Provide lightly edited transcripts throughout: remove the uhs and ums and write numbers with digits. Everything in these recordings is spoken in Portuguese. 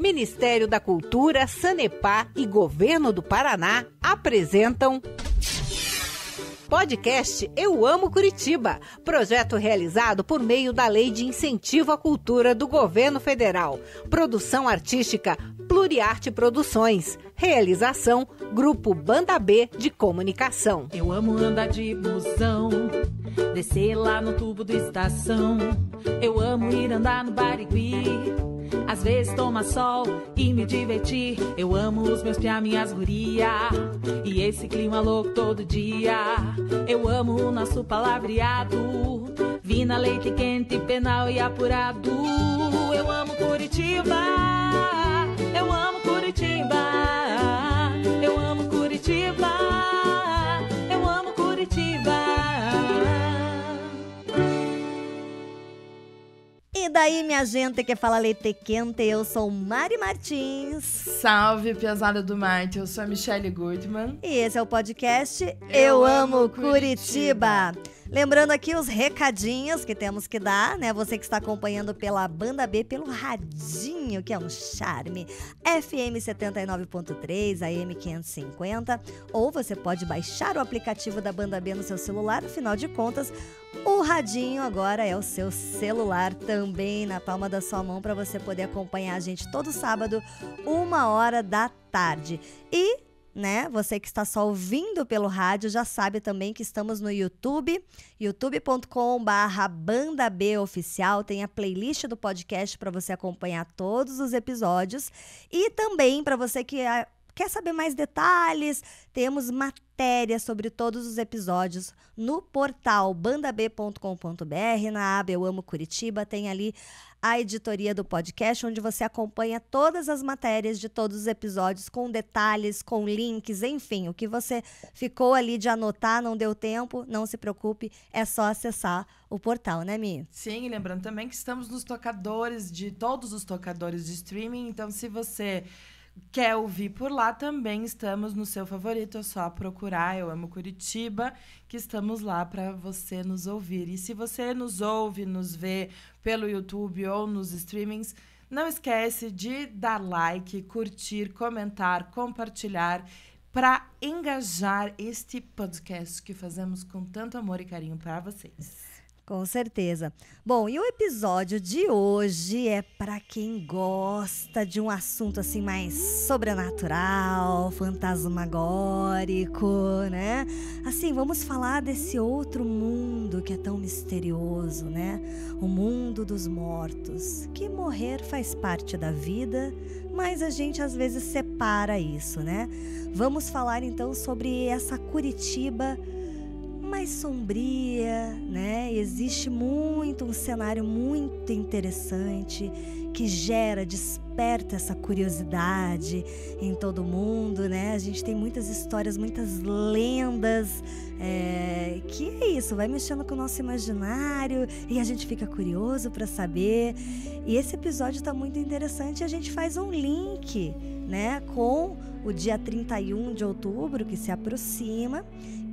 Ministério da Cultura, Sanepar e Governo do Paraná apresentam podcast Eu Amo Curitiba, projeto realizado por meio da Lei de Incentivo à Cultura do Governo Federal. Produção artística Pluriarte Produções. Realização Grupo Banda B de Comunicação. Eu amo andar de busão, descer lá no tubo do estação. Eu amo ir andar no Barigui, às vezes tomar sol e me divertir. Eu amo os meus piá, minhas guria, e esse clima louco todo dia. Eu amo o nosso palavreado, vina, leite quente, penal e apurado. Eu amo Curitiba, eu amo Curitiba, eu amo Curitiba, eu amo Curitiba. E daí, minha gente que fala leite quente, eu sou Mari Martins. Salve, piazada do Marte, eu sou a Michelle Goodman. E esse é o podcast Eu Amo Curitiba. Lembrando aqui os recadinhos que temos que dar, né? Você que está acompanhando pela Banda B, pelo radinho, que é um charme, FM 79.3, AM 550, ou você pode baixar o aplicativo da Banda B no seu celular. Afinal de contas, o radinho agora é o seu celular também, na palma da sua mão, para você poder acompanhar a gente todo sábado, 13h. E você que está só ouvindo pelo rádio já sabe também que estamos no YouTube, youtube.com/bandaboficial, tem a playlist do podcast para você acompanhar todos os episódios, e também para você que quer saber mais detalhes, temos matérias sobre todos os episódios no portal bandab.com.br, na aba Eu Amo Curitiba, tem ali a editoria do podcast, onde você acompanha todas as matérias de todos os episódios, com detalhes, com links, enfim, o que você ficou ali de anotar, não deu tempo, não se preocupe, é só acessar o portal, né, Mi? Sim, e lembrando também que estamos nos tocadores, de todos os tocadores de streaming, então se você quer ouvir por lá, também estamos no seu favorito, é só procurar Eu Amo Curitiba, que estamos lá para você nos ouvir. E se você nos ouve, nos vê pelo YouTube ou nos streamings, não esquece de dar like, curtir, comentar, compartilhar, para engajar este podcast que fazemos com tanto amor e carinho para vocês. Com certeza. Bom, e o episódio de hoje é para quem gosta de um assunto assim mais sobrenatural, fantasmagórico, né? Assim, vamos falar desse outro mundo que é tão misterioso, né? O mundo dos mortos, que morrer faz parte da vida, mas a gente às vezes separa isso, né? Vamos falar então sobre essa Curitiba mais sombria, né? Existe um cenário muito interessante que desperta essa curiosidade em todo mundo, né? A gente tem muitas histórias, muitas lendas, que é isso, vai mexendo com o nosso imaginário e a gente fica curioso para saber. E esse episódio está muito interessante e a gente faz um link, né, com o dia 31 de outubro, que se aproxima,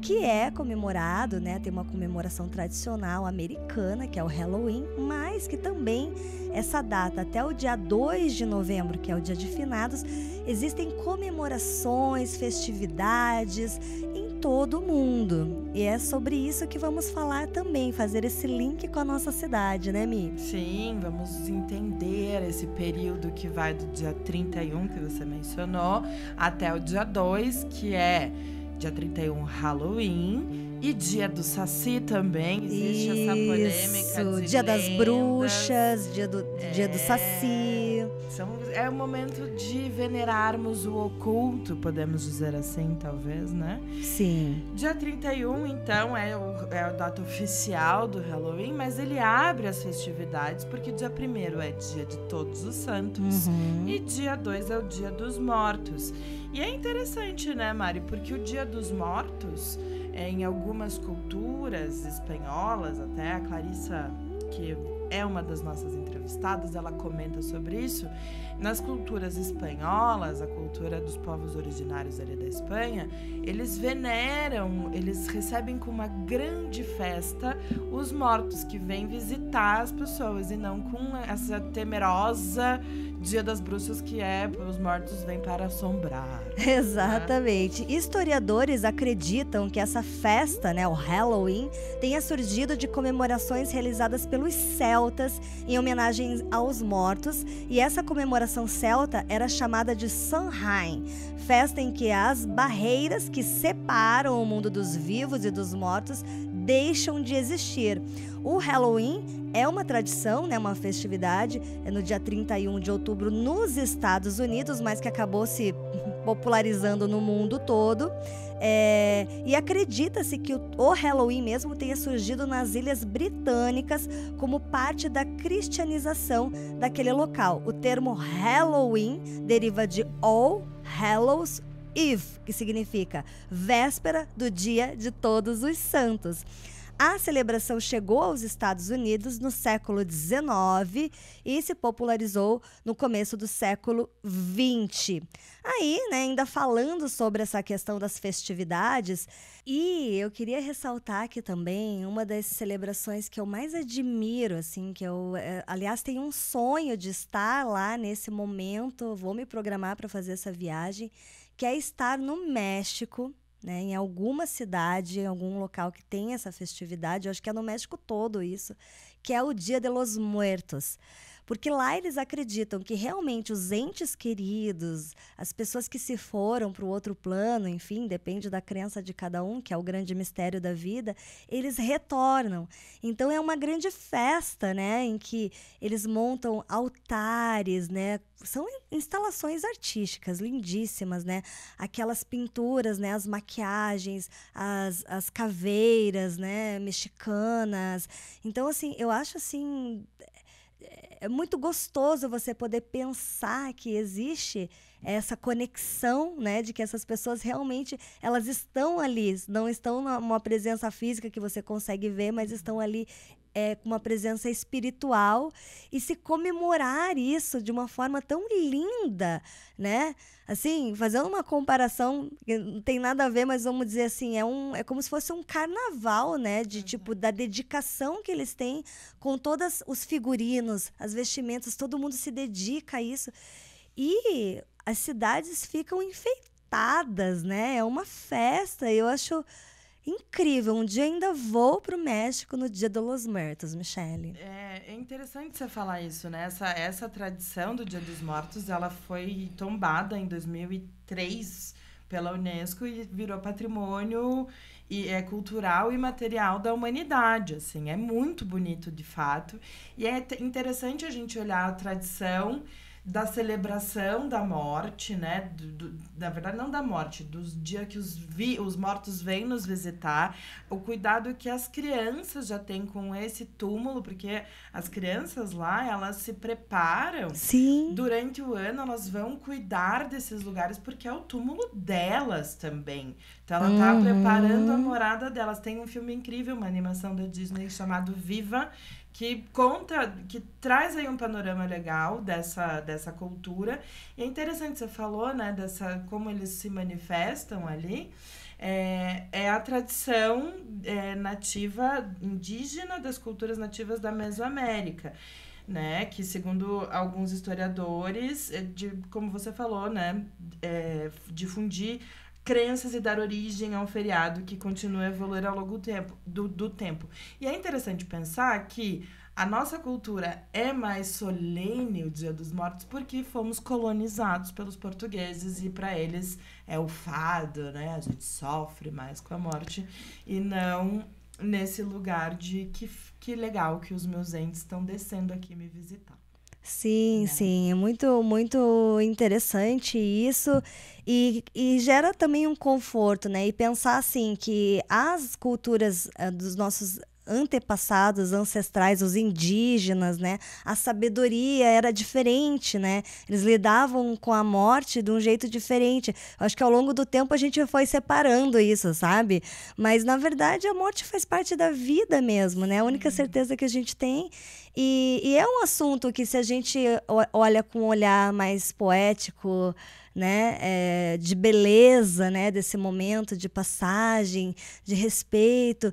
que é comemorado, né? Tem uma comemoração tradicional americana, que é o Halloween, mas que também essa data, até o dia 2 de novembro, que é o dia de finados, existem comemorações, festividades em todo o mundo. E é sobre isso que vamos falar também, fazer esse link com a nossa cidade, né, Mi? Sim, vamos entender esse período que vai do dia 31, que você mencionou, até o dia 2, que é dia 31, Halloween, e dia do Saci também, existe essa polêmica de dia das lendas. Bruxas, dia do Saci. É o momento de venerarmos o oculto, podemos dizer assim, talvez, né? Sim. Dia 31, então, é a data oficial do Halloween, mas ele abre as festividades, porque dia 1º é dia de Todos os Santos, e dia 2 é o dia dos Mortos. E é interessante, né, Mari? Porque o dia dos Mortos, em algumas culturas espanholas, até a Clarissa, que é uma das nossas entrevistadas, ela comenta sobre isso. Nas culturas espanholas, a cultura dos povos originários ali da Espanha, eles veneram, eles recebem com uma grande festa os mortos que vêm visitar as pessoas, e não com essa temerosa Dia das Bruxas, que os mortos vêm para assombrar. Exatamente. Né? Historiadores acreditam que essa festa, né, o Halloween, tenha surgido de comemorações realizadas pelos celtas em homenagem aos mortos, e essa comemoração celta era chamada de Samhain, festa em que as barreiras que separam o mundo dos vivos e dos mortos deixam de existir. O Halloween é uma tradição, né, uma festividade, é no dia 31 de outubro nos Estados Unidos, mas que acabou se popularizando no mundo todo. E acredita-se que o Halloween mesmo tenha surgido nas Ilhas Britânicas como parte da cristianização daquele local. O termo Halloween deriva de All Hallows Eve, que significa véspera do Dia de Todos os Santos. A celebração chegou aos Estados Unidos no século XIX e se popularizou no começo do século XX. Aí, né, ainda falando sobre essa questão das festividades, e eu queria ressaltar aqui também uma das celebrações que eu mais admiro, assim, que eu, aliás, tenho um sonho de estar lá nesse momento, vou me programar para fazer essa viagem, que é estar no México, né, em alguma cidade, em algum local que tem essa festividade, eu acho que é no México todo isso, que é o Dia de los Muertos. Porque lá eles acreditam que realmente os entes queridos, as pessoas que se foram para o outro plano, enfim, depende da crença de cada um, que é o grande mistério da vida, eles retornam. Então é uma grande festa, né, em que eles montam altares, né, são instalações artísticas lindíssimas, né, aquelas pinturas, né, as maquiagens, as caveiras, né, mexicanas. Então, assim, eu acho assim, é muito gostoso você poder pensar que existe essa conexão, né, de que essas pessoas realmente elas estão ali, não estão numa presença física que você consegue ver, mas estão ali com uma presença espiritual, e se comemorar isso de uma forma tão linda, né? Assim, fazendo uma comparação que não tem nada a ver, mas vamos dizer assim, é como se fosse um carnaval, né? De tipo, da dedicação que eles têm com todos os figurinos, as vestimentas, todo mundo se dedica a isso. E as cidades ficam enfeitadas, né? É uma festa, eu acho incrível. Um dia ainda vou pro México no Dia de los Muertos, Michele. É interessante você falar isso, né? Essa tradição do Dia dos Mortos, ela foi tombada em 2003 pela Unesco e virou patrimônio cultural e material da humanidade, assim. É muito bonito, de fato. E é interessante a gente olhar a tradição da celebração da morte, né? Na verdade, não da morte, dos dias que os mortos vêm nos visitar, o cuidado que as crianças já têm com esse túmulo, porque as crianças lá, elas se preparam. Sim. Durante o ano, elas vão cuidar desses lugares, porque é o túmulo delas também. Então, ela tá preparando a morada delas. Tem um filme incrível, uma animação da Disney chamado Viva, que traz aí um panorama legal dessa cultura. E é interessante, você falou, né, como eles se manifestam ali. É a tradição nativa, indígena, das culturas nativas da Mesoamérica, né, que segundo alguns historiadores, como você falou, né, difundir crenças e dar origem a um feriado que continua a evoluir ao longo do tempo. E é interessante pensar que a nossa cultura é mais solene, o Dia dos Mortos, porque fomos colonizados pelos portugueses e para eles é o fado, né? A gente sofre mais com a morte e não nesse lugar de que legal que os meus entes estão descendo aqui me visitar. Sim, sim, é muito, muito interessante isso e gera também um conforto, né? E pensar assim que as culturas dos nossos antepassados, ancestrais, os indígenas, né? A sabedoria era diferente, né? Eles lidavam com a morte de um jeito diferente. Eu acho que ao longo do tempo a gente foi separando isso, sabe? Mas, na verdade, a morte faz parte da vida mesmo, né? A única certeza que a gente tem. E é um assunto que, se a gente olha com um olhar mais poético, né, de beleza, né, desse momento de passagem, de respeito,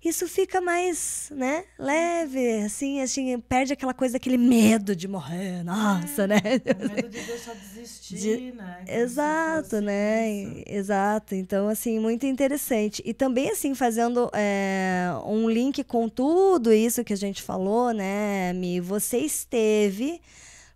isso fica mais, né, leve, assim, perde aquela coisa, aquele medo de morrer, nossa, né? O medo de deixar de existir, né? Exato, né? Exato. Então, assim, muito interessante. E também, assim, fazendo um link com tudo isso que a gente falou, né, Mi? Você esteve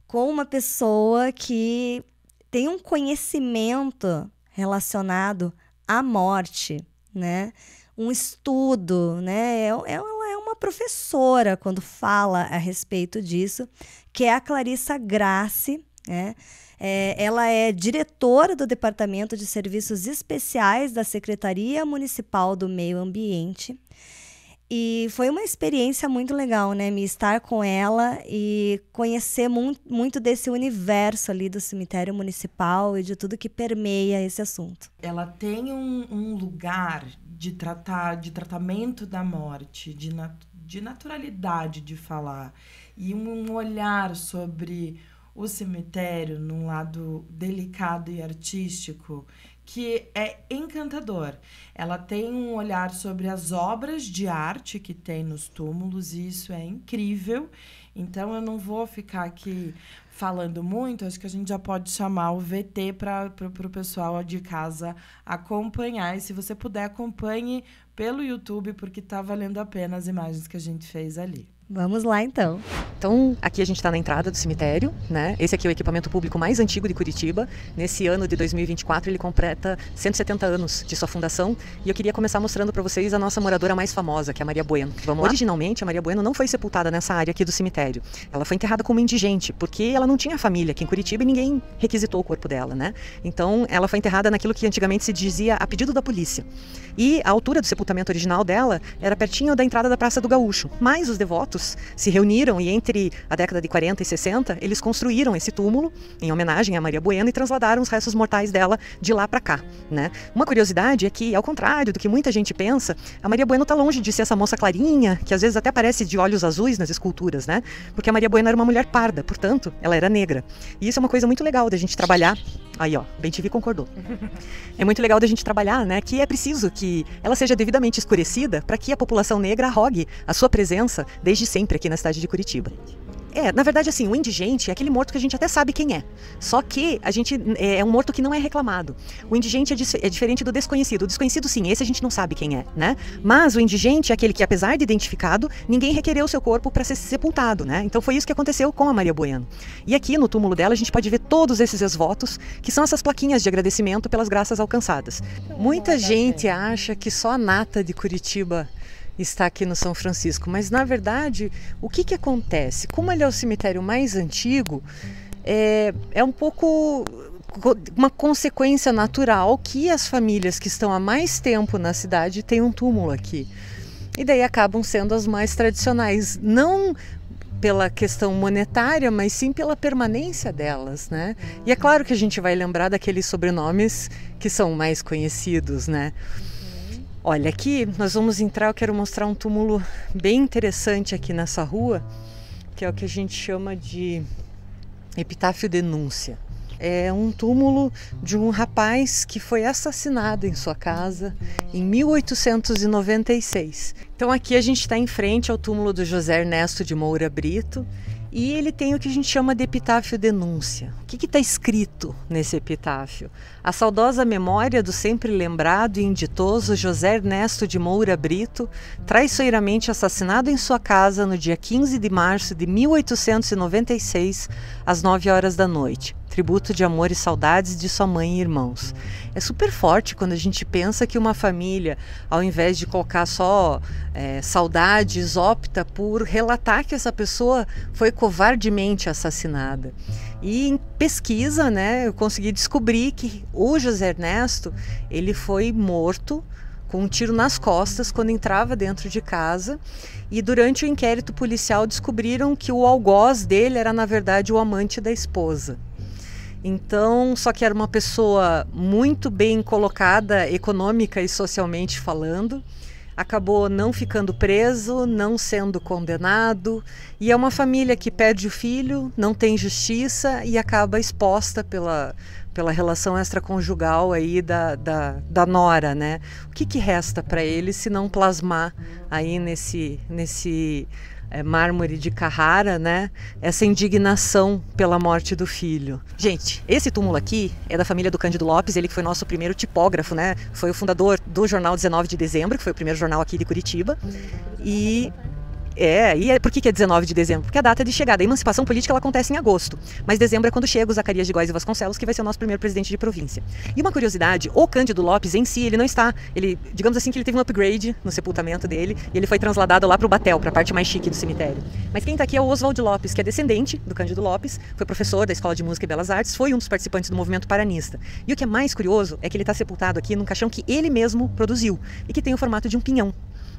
com uma pessoa que tem um conhecimento relacionado à morte, né? Um estudo, né? Ela é uma professora quando fala a respeito disso, que é a Clarissa Grassi, né? Ela é diretora do Departamento de Serviços Especiais da Secretaria Municipal do Meio Ambiente. E foi uma experiência muito legal, né? Me estar com ela e conhecer muito desse universo ali do cemitério municipal e de tudo que permeia esse assunto. Ela tem um lugar de tratamento da morte, de naturalidade de falar, e um olhar sobre o cemitério num lado delicado e artístico que é encantador. Ela tem um olhar sobre as obras de arte que tem nos túmulos, e isso é incrível. Então, eu não vou ficar aqui falando muito, acho que a gente já pode chamar o VT para o pessoal de casa acompanhar. E se você puder, acompanhe pelo YouTube, porque está valendo a pena as imagens que a gente fez ali. Vamos lá, então. Então, aqui a gente está na entrada do cemitério, né? Esse aqui é o equipamento público mais antigo de Curitiba. Nesse ano de 2024, ele completa 170 anos de sua fundação. E eu queria começar mostrando para vocês a nossa moradora mais famosa, que é a Maria Bueno. Vamos lá? Originalmente, a Maria Bueno não foi sepultada nessa área aqui do cemitério. Ela foi enterrada como indigente, porque ela não tinha família aqui em Curitiba e ninguém requisitou o corpo dela, né? Então, ela foi enterrada naquilo que antigamente se dizia a pedido da polícia. E a altura do sepultamento original dela era pertinho da entrada da Praça do Gaúcho. Mas os devotos se reuniram e entre a década de 40 e 60, eles construíram esse túmulo em homenagem a Maria Bueno e transladaram os restos mortais dela de lá para cá, né? Uma curiosidade é que, ao contrário do que muita gente pensa, a Maria Bueno está longe de ser essa moça clarinha, que às vezes até parece de olhos azuis nas esculturas, né? Porque a Maria Bueno era uma mulher parda, portanto, ela era negra. E isso é uma coisa muito legal da gente trabalhar. Aí, ó, Bem TV concordou. É muito legal da gente trabalhar, né? Que é preciso que ela seja devidamente escurecida para que a população negra arrogue a sua presença desde sempre aqui na cidade de Curitiba. Na verdade, assim, o indigente é aquele morto que a gente até sabe quem é. Só que a gente é um morto que não é reclamado. O indigente é diferente do desconhecido. O desconhecido, sim, esse a gente não sabe quem é, né? Mas o indigente é aquele que, apesar de identificado, ninguém requereu o seu corpo para ser sepultado, né? Então foi isso que aconteceu com a Maria Bueno. E aqui no túmulo dela a gente pode ver todos esses ex-votos, que são essas plaquinhas de agradecimento pelas graças alcançadas. Muita gente acha que só a nata de Curitiba está aqui no São Francisco, mas na verdade o que acontece? Como ele é o cemitério mais antigo, é um pouco uma consequência natural que as famílias que estão há mais tempo na cidade têm um túmulo aqui, e daí acabam sendo as mais tradicionais, não pela questão monetária, mas sim pela permanência delas, né? E é claro que a gente vai lembrar daqueles sobrenomes que são mais conhecidos, né? Olha, aqui nós vamos entrar, eu quero mostrar um túmulo bem interessante aqui nessa rua, que é o que a gente chama de Epitáfio Denúncia. É um túmulo de um rapaz que foi assassinado em sua casa em 1896. Então aqui a gente está em frente ao túmulo do José Ernesto de Moura Brito, e ele tem o que a gente chama de epitáfio denúncia. O que está escrito nesse epitáfio? A saudosa memória do sempre lembrado e inditoso José Ernesto de Moura Brito, traiçoeiramente assassinado em sua casa no dia 15 de março de 1896, às 9 horas da noite. Tributo de amor e saudades de sua mãe e irmãos. É super forte quando a gente pensa que uma família, ao invés de colocar só saudades, opta por relatar que essa pessoa foi covardemente assassinada. E em pesquisa, né, eu consegui descobrir que o José Ernesto, ele foi morto com um tiro nas costas quando entrava dentro de casa, e durante o inquérito policial descobriram que o algoz dele era, na verdade, o amante da esposa. Então, só que era uma pessoa muito bem colocada, econômica e socialmente falando, acabou não ficando preso, não sendo condenado, e é uma família que perde o filho, não tem justiça e acaba exposta pela relação extraconjugal aí da nora, né? O que resta para ele se não plasmar aí nesse mármore de Carrara, né? Essa indignação pela morte do filho. Gente, esse túmulo aqui é da família do Cândido Lopes, ele que foi nosso primeiro tipógrafo, né? Foi o fundador do jornal 19 de Dezembro, que foi o primeiro jornal aqui de Curitiba. Por que é 19 de dezembro? Porque a data de chegada. A emancipação política ela acontece em agosto, mas dezembro é quando chega o Zacarias de Góes e Vasconcelos, que vai ser o nosso primeiro presidente de província. E uma curiosidade, o Cândido Lopes em si, ele não está, digamos assim que ele teve um upgrade no sepultamento dele, e ele foi transladado lá para o Batel, para a parte mais chique do cemitério. Mas quem está aqui é o Oswald Lopes, que é descendente do Cândido Lopes, foi professor da Escola de Música e Belas Artes, foi um dos participantes do movimento paranista. E o que é mais curioso é que ele está sepultado aqui num caixão que ele mesmo produziu, e que tem o formato de um pinhão.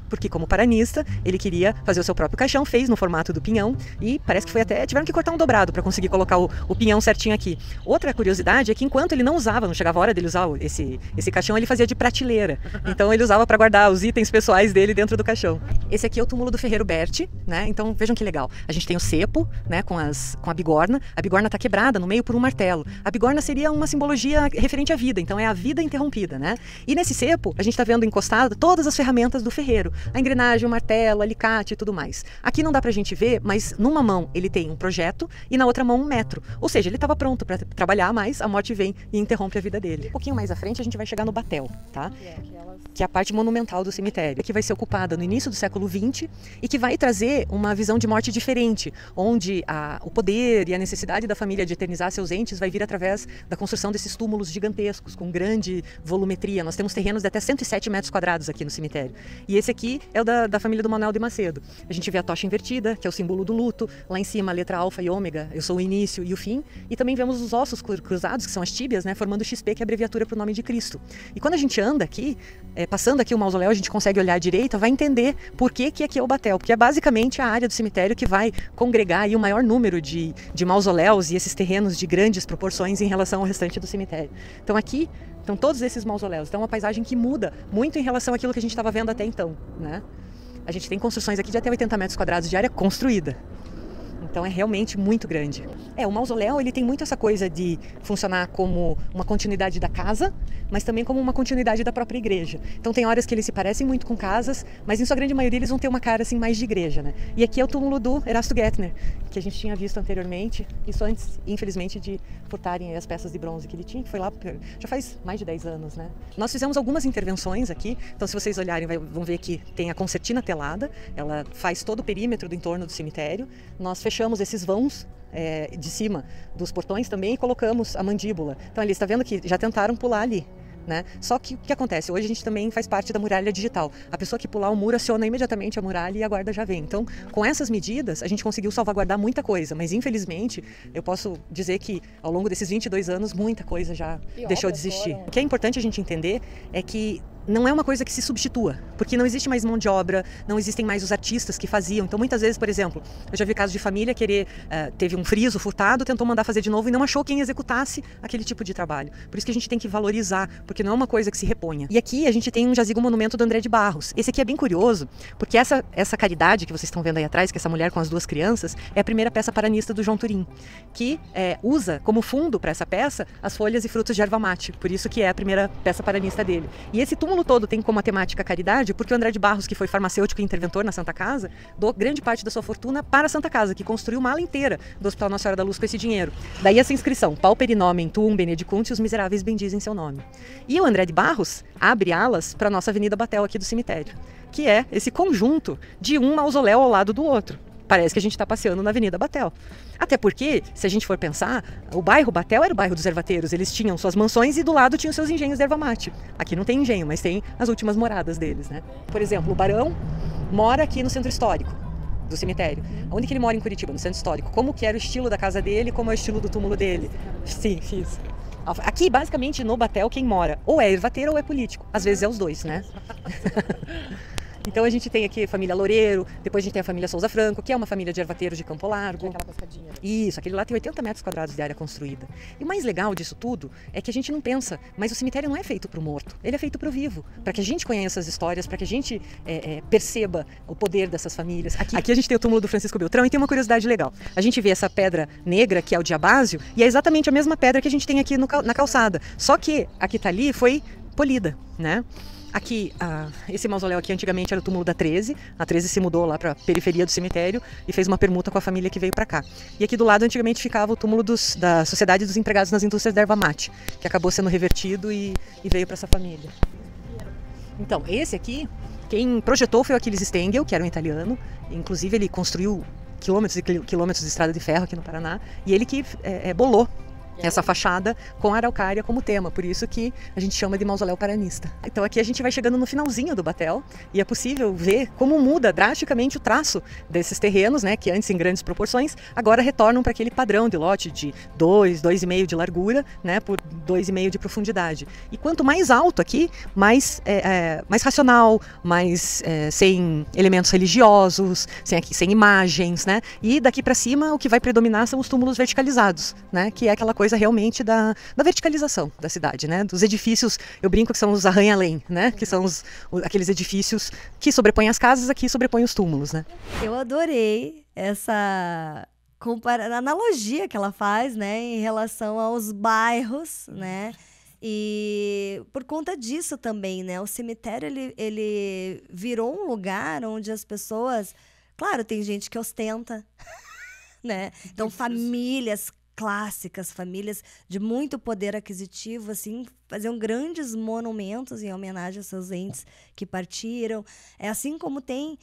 Porque como paranista, ele queria fazer o seu próprio caixão, fez no formato do pinhão e parece que tiveram que cortar um dobrado para conseguir colocar o pinhão certinho aqui. Outra curiosidade é que enquanto ele não chegava a hora dele usar esse caixão, ele fazia de prateleira. Então ele usava para guardar os itens pessoais dele dentro do caixão. Esse aqui é o túmulo do ferreiro Berti, né? Então vejam que legal. A gente tem o cepo, né, com a bigorna. A bigorna está quebrada no meio por um martelo. A bigorna seria uma simbologia referente à vida, então é a vida interrompida, né? E nesse cepo, a gente está vendo encostado todas as ferramentas do ferreiro. A engrenagem, o martelo, alicate e tudo mais. Aqui não dá pra gente ver, mas numa mão ele tem um projeto e na outra mão um metro. Ou seja, ele estava pronto para trabalhar, mas a morte vem e interrompe a vida dele. Um pouquinho mais à frente a gente vai chegar no Batel, tá? Que é a parte monumental do cemitério, que vai ser ocupada no início do século XX e que vai trazer uma visão de morte diferente, onde o poder e a necessidade da família de eternizar seus entes vai vir através da construção desses túmulos gigantescos, com grande volumetria. Nós temos terrenos de até 107 metros quadrados aqui no cemitério. E esse aqui é o da família do Manuel de Macedo. A gente vê a tocha invertida, que é o símbolo do luto. Lá em cima a letra alfa e ômega, eu sou o início e o fim. E também vemos os ossos cruzados, que são as tíbias, né, formando o XP, que é a abreviatura para o nome de Cristo. E quando a gente anda aqui, passando aqui o mausoléu, a gente consegue olhar à direita, vai entender por que aqui é o Batel. Porque é basicamente a área do cemitério que vai congregar aí o maior número de mausoléus e esses terrenos de grandes proporções em relação ao restante do cemitério. Então aqui estão todos esses mausoléus. Então é uma paisagem que muda muito em relação àquilo que a gente estava vendo até então, né? A gente tem construções aqui de até 80 metros quadrados de área construída. Então é realmente muito grande. O mausoléu ele tem muito essa coisa de funcionar como uma continuidade da casa, mas também como uma continuidade da própria igreja. Então tem horas que eles se parecem muito com casas, mas em sua grande maioria eles vão ter uma cara assim mais de igreja, né? E aqui é o túmulo do Erasto Gettner, que a gente tinha visto anteriormente, isso antes, infelizmente, de furtarem as peças de bronze que ele tinha, que foi lá já faz mais de 10 anos, né? Nós fizemos algumas intervenções aqui, então se vocês olharem vão ver que tem a concertina telada, ela faz todo o perímetro do entorno do cemitério. Nós fechamos esses vãos de cima dos portões também e colocamos a mandíbula. Então ali, está vendo que já tentaram pular ali, né? Só que o que acontece? Hoje a gente também faz parte da muralha digital. A pessoa que pular o muro aciona imediatamente a muralha e a guarda já vem. Então, com essas medidas, a gente conseguiu salvaguardar muita coisa, mas infelizmente, eu posso dizer que ao longo desses 22 anos, muita coisa já deixou de existir. O que é importante a gente entender é que não é uma coisa que se substitua, porque não existe mais mão de obra, não existem mais os artistas que faziam. Então, muitas vezes, por exemplo, eu já vi casos de família teve um friso furtado, tentou mandar fazer de novo e não achou quem executasse aquele tipo de trabalho. Por isso que a gente tem que valorizar, porque não é uma coisa que se reponha. E aqui a gente tem um jazigo monumento do André de Barros. Esse aqui é bem curioso, porque essa caridade que vocês estão vendo aí atrás, que é essa mulher com as duas crianças, é a primeira peça paranista do João Turim, que usa como fundo para essa peça as folhas e frutos de erva mate. Por isso que é a primeira peça paranista dele. E esse túmulo todo tem como a temática caridade, porque o André de Barros, que foi farmacêutico e interventor na Santa Casa, doou grande parte da sua fortuna para a Santa Casa, que construiu uma ala inteira do Hospital Nossa Senhora da Luz com esse dinheiro. Daí essa inscrição, Pauper nomen tuum benedicunti, os miseráveis bendizem seu nome. E o André de Barros abre alas para a nossa Avenida Batel aqui do cemitério, que é esse conjunto de um mausoléu ao lado do outro. Parece que a gente está passeando na Avenida Batel. Até porque, se a gente for pensar, o bairro Batel era o bairro dos ervateiros. Eles tinham suas mansões e do lado tinham seus engenhos de erva mate. Aqui não tem engenho, mas tem as últimas moradas deles, né? Por exemplo, o barão mora aqui no centro histórico do cemitério. Onde que ele mora em Curitiba? No centro histórico. Como que era o estilo da casa dele, como é o estilo do túmulo dele? Sim, fiz. Aqui, basicamente, no Batel, quem mora ou é ervateiro ou é político. Às vezes é os dois, né? Então a gente tem aqui a família Loureiro, depois a gente tem a família Souza Franco, que é uma família de ervateiros de Campo Largo. Aquela pescadinha. Isso, aquele lá tem 80 metros quadrados de área construída. E o mais legal disso tudo é que a gente não pensa, mas o cemitério não é feito para o morto, ele é feito para o vivo. Para que a gente conheça as histórias, para que a gente perceba o poder dessas famílias. Aqui a gente tem o túmulo do Francisco Beltrão e tem uma curiosidade legal. A gente vê essa pedra negra, que é o diabásio, e é exatamente a mesma pedra que a gente tem aqui na calçada. Só que a que está ali foi polida, né? Aqui, esse mausoléu aqui antigamente era o túmulo da 13. A 13 se mudou lá para a periferia do cemitério e fez uma permuta com a família que veio para cá. E aqui do lado antigamente ficava o túmulo da Sociedade dos Empregados nas Indústrias da Erva Mate, que acabou sendo revertido e veio para essa família. Então, esse aqui, quem projetou foi o Achilles Stengel, que era um italiano. Inclusive ele construiu quilômetros e quilômetros de estrada de ferro aqui no Paraná. E ele que bolou essa fachada com a araucária como tema, por isso que a gente chama de mausoléu paranista. Então aqui a gente vai chegando no finalzinho do Batel e é possível ver como muda drasticamente o traço desses terrenos, né, que antes em grandes proporções, agora retornam para aquele padrão de lote de 2,5 de largura, né, por 2,5 de profundidade. E quanto mais alto aqui, mais racional, mais sem elementos religiosos, sem imagens, né, e daqui para cima o que vai predominar são os túmulos verticalizados, né, que é aquela coisa realmente da verticalização da cidade, né? Dos edifícios, eu brinco que são os arranha-além, né? Que são aqueles edifícios que sobrepõem as casas, aqui sobrepõem os túmulos, né? Eu adorei essa analogia que ela faz, né? Em relação aos bairros, né? E por conta disso também, né? O cemitério, ele virou um lugar onde as pessoas... Claro, tem gente que ostenta, né? Então, famílias clássicas, famílias de muito poder aquisitivo, assim, faziam grandes monumentos em homenagem aos seus entes que partiram. É assim como tem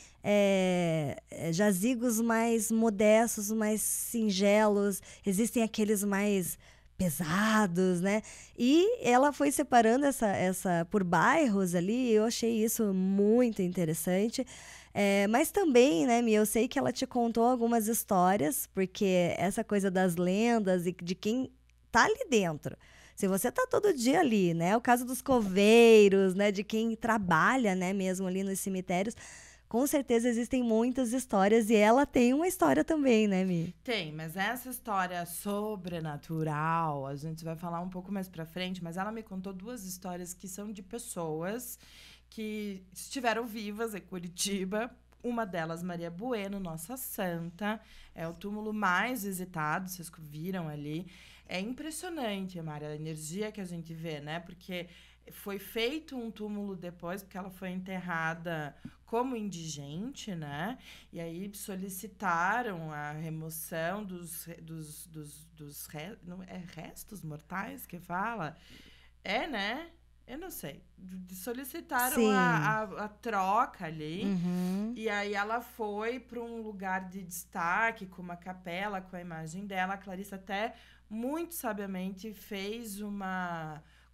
jazigos mais modestos, mais singelos, existem aqueles mais pesados, né? E ela foi separando essa por bairros ali, eu achei isso muito interessante. Mas também, né, Mi, eu sei que ela te contou algumas histórias, porque essa coisa das lendas e de quem tá ali dentro. Se você tá todo dia ali, né, o caso dos coveiros, né, de quem trabalha, né, mesmo ali nos cemitérios, com certeza existem muitas histórias e ela tem uma história também, né, Mi? Tem, mas essa história sobrenatural, a gente vai falar um pouco mais pra frente, mas ela me contou 2 histórias que são de pessoas que estiveram vivas em Curitiba. Uma delas, Maria Bueno, Nossa Santa. É o túmulo mais visitado, vocês viram ali. É impressionante, Maria, a energia que a gente vê, né? Porque foi feito um túmulo depois, porque ela foi enterrada como indigente, né? E aí solicitaram a remoção dos restos mortais que fala? Né? Eu não sei. Solicitaram a troca ali. Uhum. E aí ela foi para um lugar de destaque, com uma capela, com a imagem dela. A Clarissa até, muito sabiamente,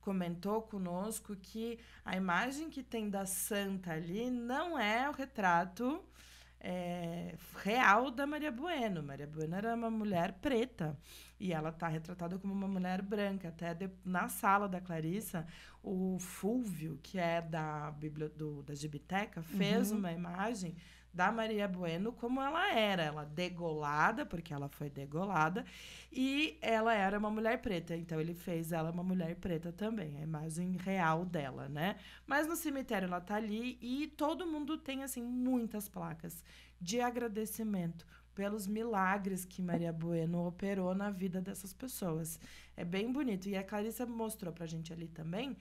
comentou conosco que a imagem que tem da santa ali não é o retrato real da Maria Bueno. Maria Bueno era uma mulher preta. E ela está retratada como uma mulher branca. Até na sala da Clarissa, o Fúvio, que é da Gibiteca, fez uma imagem da Maria Bueno como ela era. Ela degolada, porque ela foi degolada, e ela era uma mulher preta. Então, ele fez ela uma mulher preta também, a imagem real dela, né? Mas no cemitério ela está ali e todo mundo tem, assim, muitas placas de agradecimento pelos milagres que Maria Bueno operou na vida dessas pessoas. É bem bonito. E a Clarissa mostrou pra gente ali também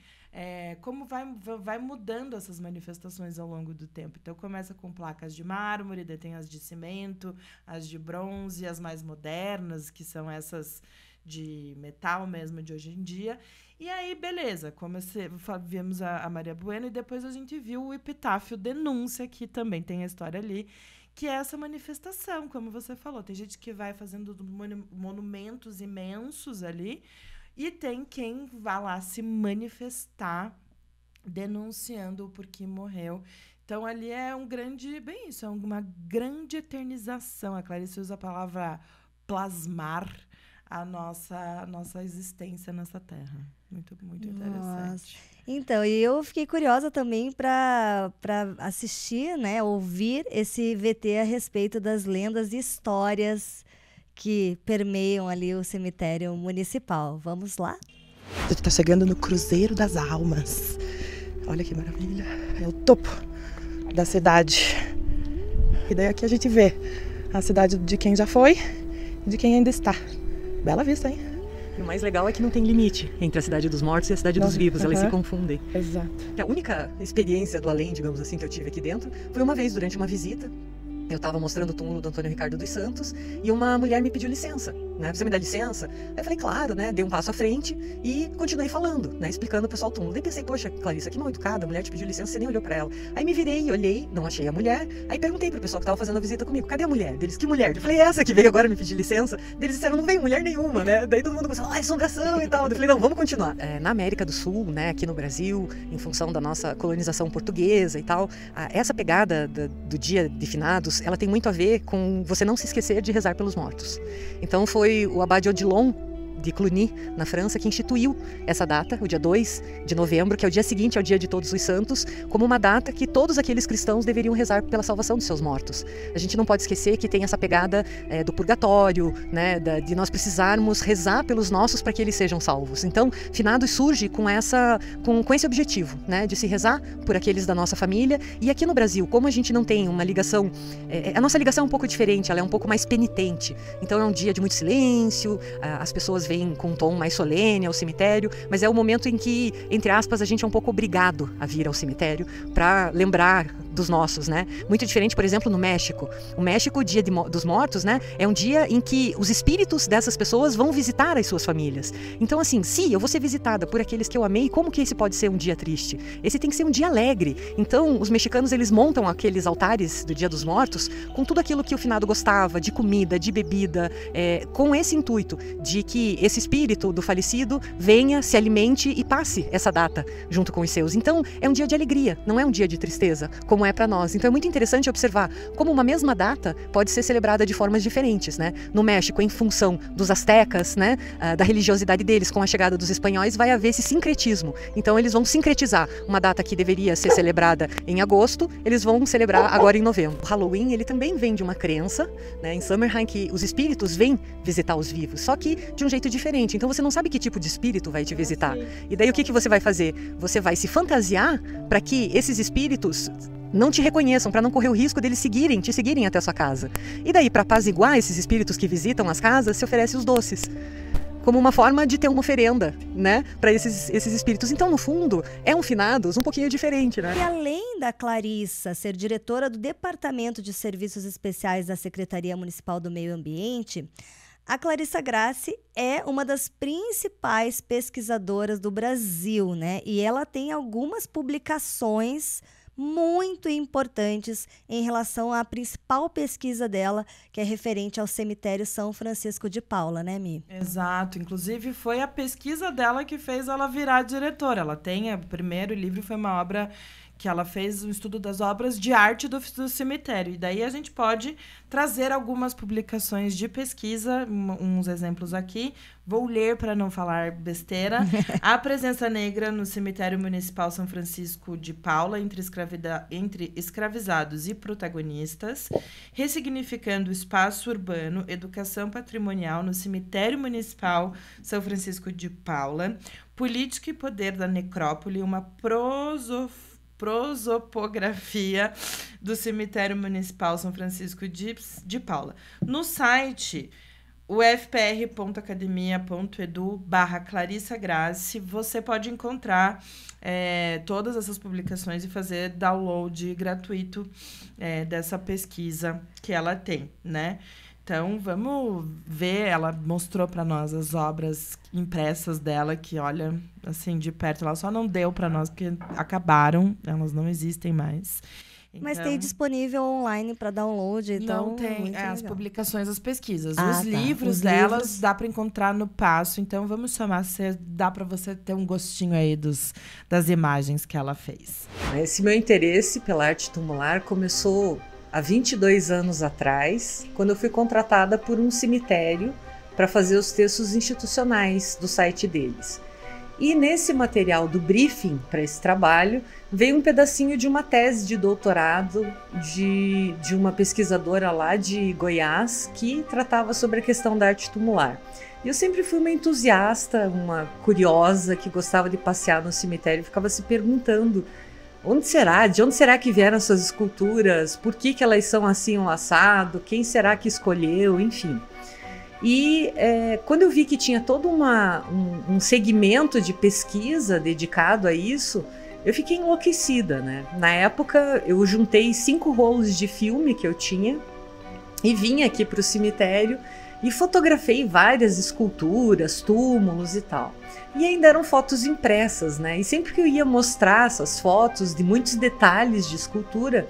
como vai mudando essas manifestações ao longo do tempo. Então, começa com placas de mármore, daí tem as de cimento, as de bronze, as mais modernas, que são essas de metal mesmo, de hoje em dia. E aí, beleza, vimos a Maria Bueno e depois a gente viu o epitáfio Denúncia, que também tem a história ali, que é essa manifestação, como você falou. Tem gente que vai fazendo monumentos imensos ali e tem quem vai lá se manifestar denunciando o porquê morreu. Então, ali é uma grande eternização. A Clarice usa a palavra plasmar a nossa existência nessa terra. Muito, muito interessante. Então, e eu fiquei curiosa também para assistir, né, ouvir esse VT a respeito das lendas e histórias que permeiam ali o cemitério municipal. Vamos lá? A gente tá chegando no Cruzeiro das Almas. Olha que maravilha. É o topo da cidade. E daí aqui a gente vê a cidade de quem já foi e de quem ainda está. Bela vista, hein? E o mais legal é que não tem limite entre a Cidade dos Mortos e a Cidade dos Vivos, elas se confundem. Exato. A única experiência do além, digamos assim, que eu tive aqui dentro foi uma vez durante uma visita. Eu estava mostrando o túmulo do Antônio Ricardo dos Santos e uma mulher me pediu licença, né? Você me dá licença? Aí eu falei, claro, né? Dei um passo à frente e continuei falando, né? Explicando o pessoal o túmulo. Daí pensei, poxa, Clarissa, que mal educada, a mulher te pediu licença, você nem olhou pra ela. Aí me virei, olhei, não achei a mulher. Aí perguntei pro pessoal que estava fazendo a visita comigo, cadê a mulher? Deles, que mulher? Eu falei, essa que veio agora me pedir licença. Eles disseram, não veio mulher nenhuma, né? Daí todo mundo começou, assombração e tal. Eu falei, não, vamos continuar. Na América do Sul, né? Aqui no Brasil, em função da nossa colonização portuguesa e tal, essa pegada do dia de finados, ela tem muito a ver com você não se esquecer de rezar pelos mortos. Então foi o Abade Odilon de Cluny, na França, que instituiu essa data, o dia 2 de novembro, que é o dia seguinte ao dia de Todos os Santos, como uma data que todos aqueles cristãos deveriam rezar pela salvação dos seus mortos. A gente não pode esquecer que tem essa pegada do purgatório, né, de nós precisarmos rezar pelos nossos para que eles sejam salvos. Então, finados surge com esse objetivo, né, de se rezar por aqueles da nossa família. E aqui no Brasil, como a gente não tem uma ligação, a nossa ligação é um pouco diferente, ela é um pouco mais penitente. Então é um dia de muito silêncio, as pessoas vêm com um tom mais solene ao cemitério, mas é o momento em que, entre aspas, a gente é um pouco obrigado a vir ao cemitério para lembrar dos nossos, né? Muito diferente, por exemplo, no México. O México, o Dia dos Mortos, né? É um dia em que os espíritos dessas pessoas vão visitar as suas famílias. Então, assim, se eu vou ser visitada por aqueles que eu amei, como que esse pode ser um dia triste? Esse tem que ser um dia alegre. Então, os mexicanos, eles montam aqueles altares do Dia dos Mortos com tudo aquilo que o finado gostava, de comida, de bebida, com esse intuito de que esse espírito do falecido venha, se alimente e passe essa data junto com os seus. Então, é um dia de alegria, não é um dia de tristeza, como é para nós. Então, é muito interessante observar como uma mesma data pode ser celebrada de formas diferentes, né? No México, em função dos astecas, né, da religiosidade deles, com a chegada dos espanhóis, vai haver esse sincretismo. Então, eles vão sincretizar uma data que deveria ser celebrada em agosto, eles vão celebrar agora em novembro. O Halloween, ele também vem de uma crença, né, em Samhain, que os espíritos vêm visitar os vivos, só que de um jeito diferente. Então, você não sabe que tipo de espírito vai te visitar. E daí, o que você vai fazer? Você vai se fantasiar para que esses espíritos não te reconheçam, para não correr o risco deles te seguirem até a sua casa. E daí, para apaziguar esses espíritos que visitam as casas, se oferece os doces, como uma forma de ter uma oferenda, né, para esses espíritos. Então, no fundo, é um finados um pouquinho diferente, né? E além da Clarissa ser diretora do Departamento de Serviços Especiais da Secretaria Municipal do Meio Ambiente, a Clarissa Grassi é uma das principais pesquisadoras do Brasil, né? E ela tem algumas publicações muito importantes em relação à principal pesquisa dela, que é referente ao cemitério São Francisco de Paula, né, Mi? Exato. Inclusive, foi a pesquisa dela que fez ela virar diretora. Ela tem, o primeiro livro foi uma obra que ela fez um estudo das obras de arte do cemitério. E daí a gente pode trazer algumas publicações de pesquisa, uns exemplos aqui. Vou ler para não falar besteira. A presença negra no cemitério municipal São Francisco de Paula entre escravizados e protagonistas, ressignificando o espaço urbano, educação patrimonial no cemitério municipal São Francisco de Paula, política e poder da necrópole, uma prosopografia do cemitério municipal São Francisco de Paula. No site ufpr.academia.edu/Clarissa Grassi, você pode encontrar todas essas publicações e fazer download gratuito dessa pesquisa que ela tem, né? Então, vamos ver, ela mostrou para nós as obras impressas dela, que, olha, assim, de perto, ela só não deu para nós, porque acabaram, elas não existem mais. Então, mas tem disponível online para download, então... Não tem, as publicações, as pesquisas. Os livros delas dá para encontrar no Passo, então vamos chamar, dá para você ter um gostinho aí das imagens que ela fez. Esse meu interesse pela arte tumular começou há 22 anos atrás, quando eu fui contratada por um cemitério para fazer os textos institucionais do site deles. E nesse material do briefing para esse trabalho, veio um pedacinho de uma tese de doutorado de uma pesquisadora lá de Goiás que tratava sobre a questão da arte tumular. E eu sempre fui uma entusiasta, uma curiosa que gostava de passear no cemitério e ficava se perguntando de onde será que vieram essas esculturas, por que elas são assim um assado, quem será que escolheu, enfim. E quando eu vi que tinha todo um segmento de pesquisa dedicado a isso, eu fiquei enlouquecida, né? Na época, eu juntei 5 rolos de filme que eu tinha e vim aqui para o cemitério e fotografei várias esculturas, túmulos e tal. E ainda eram fotos impressas, né? E sempre que eu ia mostrar essas fotos de muitos detalhes de escultura,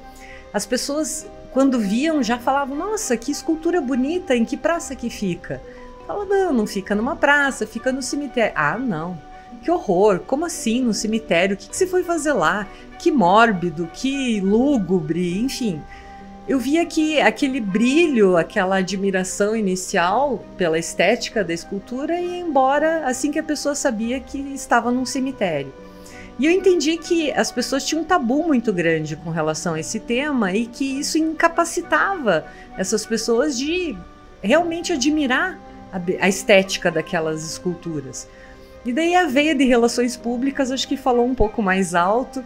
as pessoas, quando viam, já falavam: nossa, que escultura bonita, em que praça que fica? Eu falava: não fica numa praça, fica no cemitério. Ah, não, que horror, como assim no cemitério? O que você foi fazer lá? Que mórbido, que lúgubre, enfim. Eu via que aquele brilho, aquela admiração inicial pela estética da escultura ia embora assim que a pessoa sabia que estava num cemitério. E eu entendi que as pessoas tinham um tabu muito grande com relação a esse tema e que isso incapacitava essas pessoas de realmente admirar a estética daquelas esculturas. E daí a veia de relações públicas acho que falou um pouco mais alto.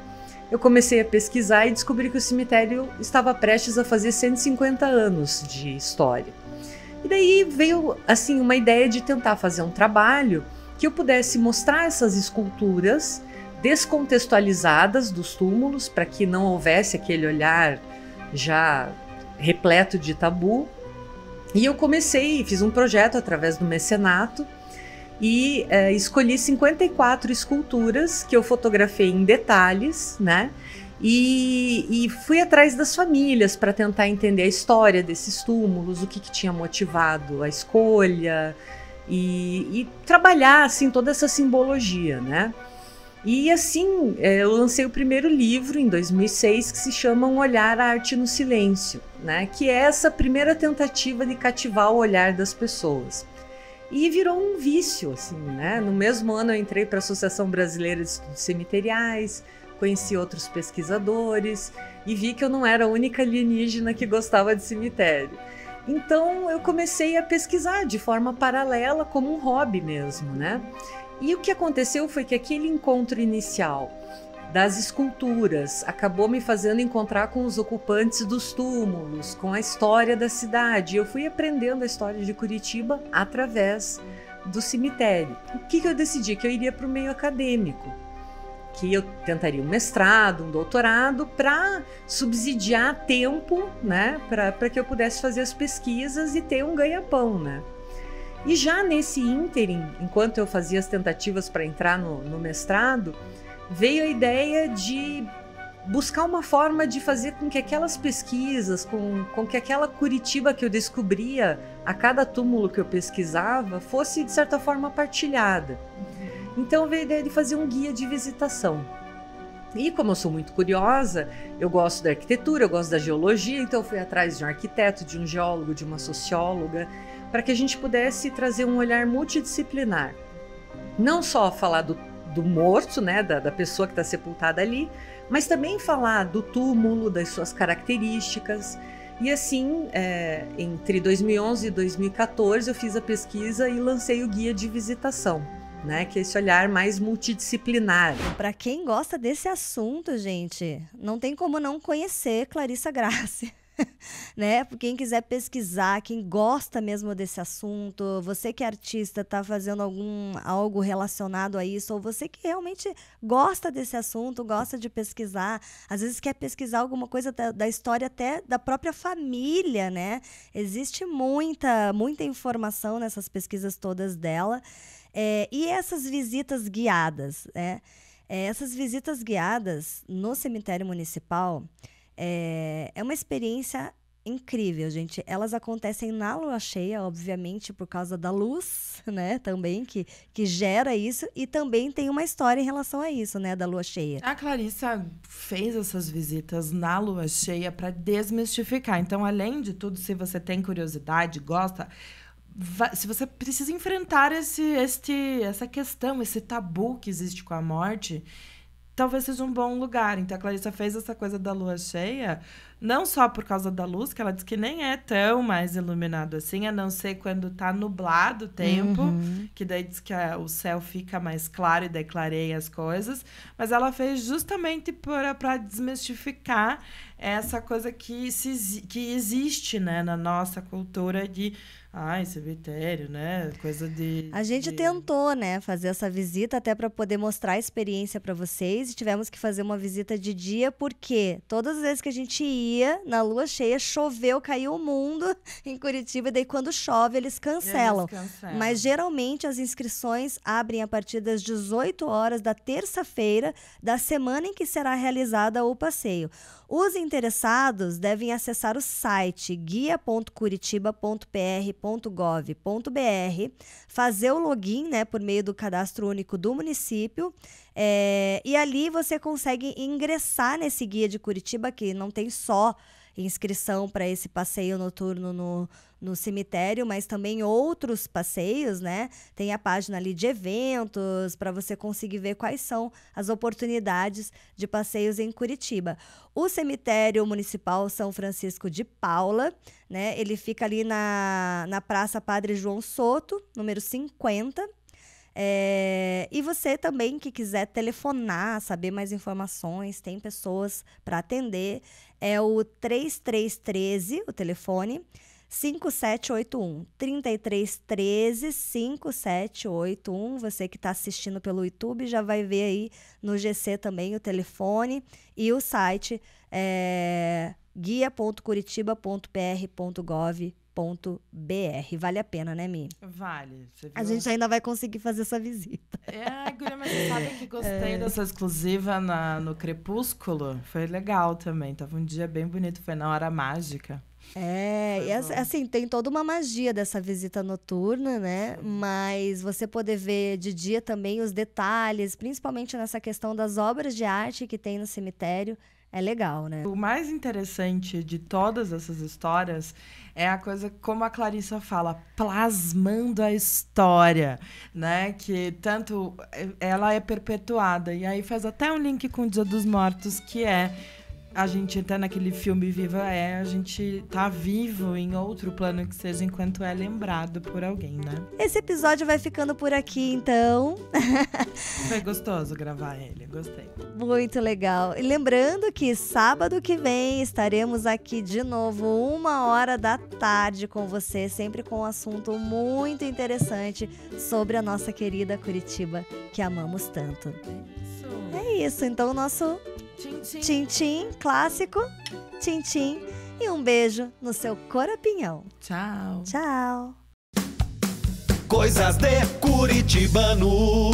Eu comecei a pesquisar e descobri que o cemitério estava prestes a fazer 150 anos de história. E daí veio assim uma ideia de tentar fazer um trabalho que eu pudesse mostrar essas esculturas descontextualizadas dos túmulos, para que não houvesse aquele olhar já repleto de tabu. E eu fiz um projeto através do mecenato e escolhi 54 esculturas que eu fotografei em detalhes, né? E fui atrás das famílias para tentar entender a história desses túmulos, o que tinha motivado a escolha e trabalhar assim toda essa simbologia, né? E assim, eu lancei o primeiro livro em 2006 que se chama Um Olhar à Arte no Silêncio, né? Que é essa primeira tentativa de cativar o olhar das pessoas. E virou um vício, assim, né? No mesmo ano eu entrei para a Associação Brasileira de Estudos Cemiteriais, conheci outros pesquisadores e vi que eu não era a única alienígena que gostava de cemitério. Então eu comecei a pesquisar de forma paralela, como um hobby mesmo, né? E o que aconteceu foi que aquele encontro inicial das esculturas acabou me fazendo encontrar com os ocupantes dos túmulos, com a história da cidade. Eu fui aprendendo a história de Curitiba através do cemitério. O que eu decidi? Que eu iria para o meio acadêmico, que eu tentaria um mestrado, um doutorado, para subsidiar tempo, né, para que eu pudesse fazer as pesquisas e ter um ganha-pão, né? E já nesse ínterim, enquanto eu fazia as tentativas para entrar no mestrado, veio a ideia de buscar uma forma de fazer com que aquelas pesquisas, com que aquela Curitiba que eu descobria a cada túmulo que eu pesquisava, fosse de certa forma partilhada. Então veio a ideia de fazer um guia de visitação. E como eu sou muito curiosa, eu gosto da arquitetura, eu gosto da geologia, então eu fui atrás de um arquiteto, de um geólogo, de uma socióloga, para que a gente pudesse trazer um olhar multidisciplinar. Não só falar do morto, né, da pessoa que está sepultada ali, mas também falar do túmulo, das suas características. E assim, entre 2011 e 2014, eu fiz a pesquisa e lancei o guia de visitação, né, que é esse olhar mais multidisciplinar. Para quem gosta desse assunto, gente, não tem como não conhecer Clarissa Grassi. Né? Quem quiser pesquisar, quem gosta mesmo desse assunto, você que é artista, está fazendo algo relacionado a isso, ou você que realmente gosta desse assunto, gosta de pesquisar, às vezes quer pesquisar alguma coisa da história até da própria família, né? Existe muita informação nessas pesquisas todas dela. E essas visitas guiadas, né? Essas visitas guiadas no cemitério municipal é uma experiência incrível, gente. Elas acontecem na lua cheia, obviamente, por causa da luz, né? Também, que gera isso. E também tem uma história em relação a isso, né? Da lua cheia. A Clarissa fez essas visitas na lua cheia para desmistificar. Então, além de tudo, se você tem curiosidade, gosta, se você precisa enfrentar essa questão, esse tabu que existe com a morte, talvez seja um bom lugar. Então, a Clarissa fez essa coisa da lua cheia, não só por causa da luz, que ela diz que nem é tão mais iluminado assim, a não ser quando tá nublado o tempo, que daí diz que o céu fica mais claro e daí clareia as coisas. Mas ela fez justamente para desmistificar essa coisa que existe, né, na nossa cultura de cemitério, né? Coisa de... A gente tentou, né, fazer essa visita até para poder mostrar a experiência para vocês, e tivemos que fazer uma visita de dia porque todas as vezes que a gente ia na lua cheia, choveu, caiu o mundo em Curitiba, e daí quando chove eles cancelam. Mas geralmente as inscrições abrem a partir das 18 horas da terça-feira da semana em que será realizada o passeio. Os interessados devem acessar o site guia.curitiba.pr.gov.br, fazer o login, né, por meio do cadastro único do município, e ali você consegue ingressar nesse guia de Curitiba, que não tem só inscrição para esse passeio noturno no cemitério, mas também outros passeios, né? Tem a página ali de eventos para você conseguir ver quais são as oportunidades de passeios em Curitiba. O cemitério municipal São Francisco de Paula, né? Ele fica ali na Praça Padre João Soto, número 50. E você também que quiser telefonar, saber mais informações, tem pessoas para atender, é o 3313, o telefone, 5781, 3313 5781. Você que está assistindo pelo YouTube já vai ver aí no GC também o telefone e o site guia.curitiba.pr.gov.br. Vale a pena, né, Mi? Vale. A gente ainda vai conseguir fazer essa visita. Guria, mas você sabe que gostei dessa exclusiva no Crepúsculo? Foi legal também. Tava um dia bem bonito, foi na hora mágica. E assim, tem toda uma magia dessa visita noturna, né? Sim. Mas você poder ver de dia também os detalhes, principalmente nessa questão das obras de arte que tem no cemitério, é legal, né? O mais interessante de todas essas histórias é a coisa, como a Clarissa fala, plasmando a história, né? Que tanto ela é perpetuada. E aí faz até um link com o Dia dos Mortos, que a gente até naquele filme Viva a gente tá vivo em outro plano que seja enquanto é lembrado por alguém, né? Esse episódio vai ficando por aqui, então. Foi gostoso gravar ele, gostei. Muito legal. E lembrando que sábado que vem estaremos aqui de novo, 1h com você, sempre com um assunto muito interessante sobre a nossa querida Curitiba, que amamos tanto. É isso, então o nosso Tchim-tchim clássico, tchim-tchim, e um beijo no seu corapinhão. Tchau. Tchau. Coisas de Curitibano.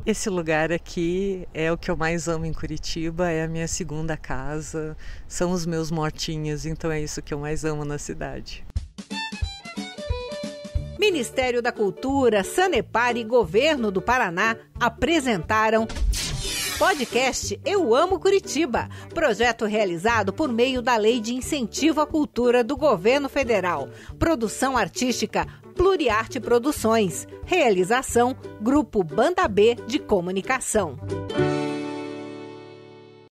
Esse lugar aqui é o que eu mais amo em Curitiba, é a minha segunda casa, são os meus mortinhos, então é isso que eu mais amo na cidade. Ministério da Cultura, Sanepar e Governo do Paraná apresentaram podcast Eu Amo Curitiba, projeto realizado por meio da Lei de Incentivo à Cultura do Governo Federal. Produção artística Pluriarte Produções. Realização Grupo Banda B de Comunicação.